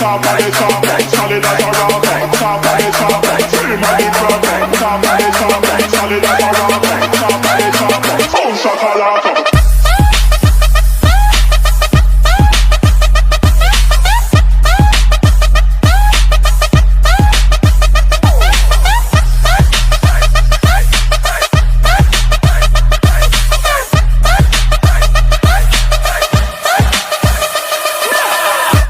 top of the top, solid as a rock. Top of the top, scream at the drop. Top of the top, solid as